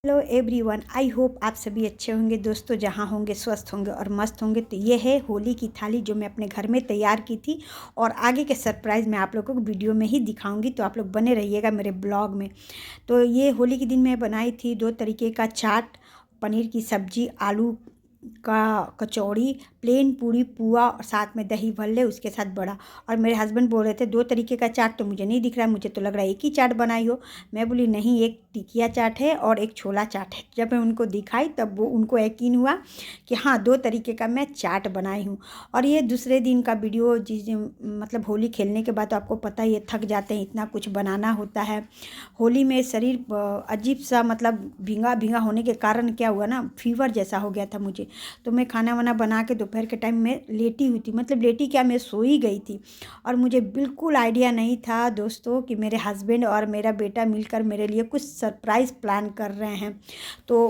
Hello everyone, I hope आप सभी अच्छे होंगे दोस्तों, जहाँ होंगे स्वस्थ होंगे और मस्त होंगे। तो ये है होली की थाली जो मैं अपने घर में तैयार की थी और आगे के सरप्राइज़ मैं आप लोगों को वीडियो में ही दिखाऊंगी, तो आप लोग बने रहिएगा मेरे ब्लॉग में। तो ये होली के दिन मैं बनाई थी 2 तरीके का चाट, पनीर की सब्जी, आलू का कचौड़ी, प्लेन पूरी, पुआ और साथ में दही भल्ले, उसके साथ बड़ा। और मेरे हस्बैंड बोल रहे थे 2 तरीके का चाट तो मुझे नहीं दिख रहा है, मुझे तो लग रहा है एक ही चाट बनाई हो। मैं बोली नहीं, एक टिकिया चाट है और एक छोला चाट है। जब मैं उनको दिखाई तब वो उनको यकीन हुआ कि हाँ 2 तरीके का मैं चाट बनाई हूँ। और ये दूसरे दिन का वीडियो, जिस मतलब होली खेलने के बाद तो आपको पता ही है, थक जाते हैं, इतना कुछ बनाना होता है। होली में शरीर अजीब सा मतलब भींगा भींगा होने के कारण क्या हुआ ना, फीवर जैसा हो गया था मुझे। तो मैं खाना वाना बना के दोपहर के टाइम में लेटी हुई थी, मतलब लेटी क्या, मैं सोई गई थी। और मुझे बिल्कुल आइडिया नहीं था दोस्तों कि मेरे हस्बैंड और मेरा बेटा मिलकर मेरे लिए कुछ सरप्राइज़ प्लान कर रहे हैं। तो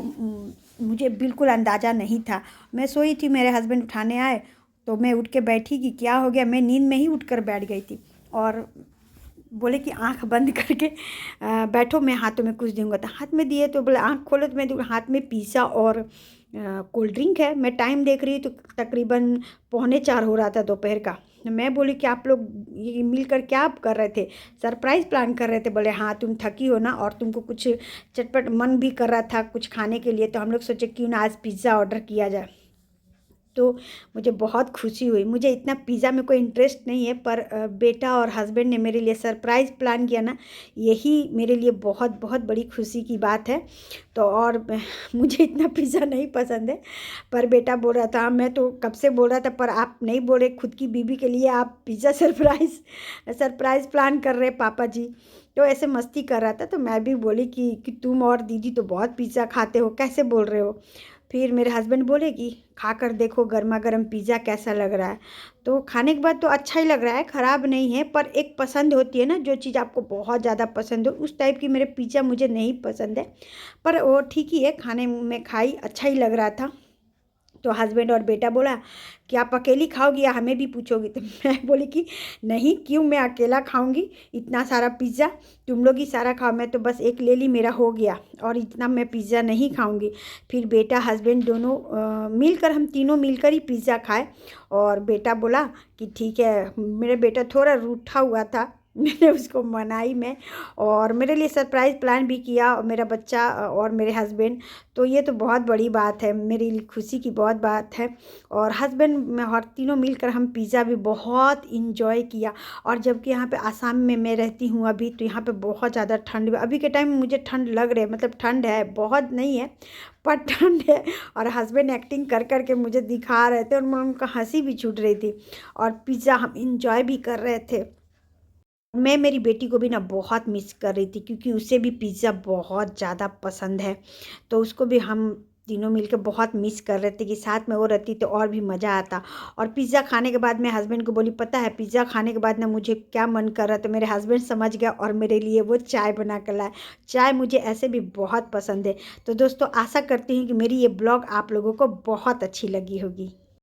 मुझे बिल्कुल अंदाज़ा नहीं था। मैं सोई थी, मेरे हस्बैंड उठाने आए तो मैं उठ के बैठी कि क्या हो गया, मैं नींद में ही उठ कर बैठ गई थी। और बोले कि आंख बंद करके बैठो, मैं हाथों में कुछ दूंगा। तो हाथ में दिए तो बोले आंख खोलो, तो मैं हाथ में पिज़्ज़ा और कोल्ड ड्रिंक है। मैं टाइम देख रही तो तकरीबन 3:45 हो रहा था दोपहर का। मैं बोली कि आप लोग ये मिलकर क्या कर रहे थे, सरप्राइज़ प्लान कर रहे थे? बोले हाँ, तुम थकी हो ना और तुमको कुछ चटपट मन भी कर रहा था कुछ खाने के लिए, तो हम लोग सोचे क्यों ना आज पिज़्ज़ा ऑर्डर किया जाए। तो मुझे बहुत खुशी हुई। मुझे इतना पिज़्ज़ा में कोई इंटरेस्ट नहीं है, पर बेटा और हस्बैंड ने मेरे लिए सरप्राइज़ प्लान किया ना, यही मेरे लिए बहुत बहुत बड़ी खुशी की बात है। तो और मुझे इतना पिज़्ज़ा नहीं पसंद है, पर बेटा बोल रहा था, मैं तो कब से बोल रहा था पर आप नहीं बोले खुद की बीवी के लिए आप पिज़्ज़ा सरप्राइज़ प्लान कर रहे पापा जी। तो ऐसे मस्ती कर रहा था, तो मैं भी बोली कि तुम और दीदी तो बहुत पिज़्ज़ा खाते हो, कैसे बोल रहे हो? फिर मेरे हस्बैंड बोले कि खा कर देखो गर्मा गर्म पिज़्ज़ा कैसा लग रहा है। तो खाने के बाद तो अच्छा ही लग रहा है, ख़राब नहीं है, पर एक पसंद होती है ना, जो चीज़ आपको बहुत ज़्यादा पसंद हो, उस टाइप की मेरे पिज़्ज़ा मुझे नहीं पसंद है। पर वो ठीक ही है, खाने में खाई, अच्छा ही लग रहा था। तो हस्बैंड और बेटा बोला कि आप अकेली खाओगी या हमें भी पूछोगी? तो मैं बोली कि नहीं, क्यों मैं अकेला खाऊंगी इतना सारा पिज़्ज़ा, तुम लोग ही सारा खाओ, मैं तो बस एक ले ली, मेरा हो गया, और इतना मैं पिज़्ज़ा नहीं खाऊंगी। फिर बेटा हस्बैंड दोनों मिलकर, हम तीनों मिलकर ही पिज़्ज़ा खाए। और बेटा बोला कि ठीक है, मेरा बेटा थोड़ा रूठा हुआ था, मैंने उसको मनाई में, और मेरे लिए सरप्राइज़ प्लान भी किया, और मेरा बच्चा और मेरे हस्बैंड। तो ये तो बहुत बड़ी बात है, मेरी लिए खुशी की बहुत बात है। और हस्बैंड में और तीनों मिलकर हम पिज़्ज़ा भी बहुत इंजॉय किया। और जबकि यहाँ पे आसाम में मैं रहती हूँ अभी, तो यहाँ पे बहुत ज़्यादा ठंड, अभी के टाइम में मुझे ठंड लग रही है, मतलब ठंड है, बहुत नहीं है पर ठंड है। और हस्बैंड एक्टिंग कर कर के मुझे दिखा रहे थे और उनका हंसी भी छूट रही थी, और पिज़्ज़ा हम इंजॉय भी कर रहे थे। मैं मेरी बेटी को भी ना बहुत मिस कर रही थी, क्योंकि उसे भी पिज़्ज़ा बहुत ज़्यादा पसंद है। तो उसको भी हम तीनों मिलकर बहुत मिस कर रहे थे कि साथ में वो रहती तो और भी मज़ा आता। और पिज़्ज़ा खाने के बाद मैं हस्बैंड को बोली, पता है पिज़्ज़ा खाने के बाद ना मुझे क्या मन कर रहा था? मेरे हस्बैंड समझ गया और मेरे लिए वो चाय बना कर लाए। चाय मुझे ऐसे भी बहुत पसंद है। तो दोस्तों, आशा करती हूँ कि मेरी ये ब्लॉग आप लोगों को बहुत अच्छी लगी होगी।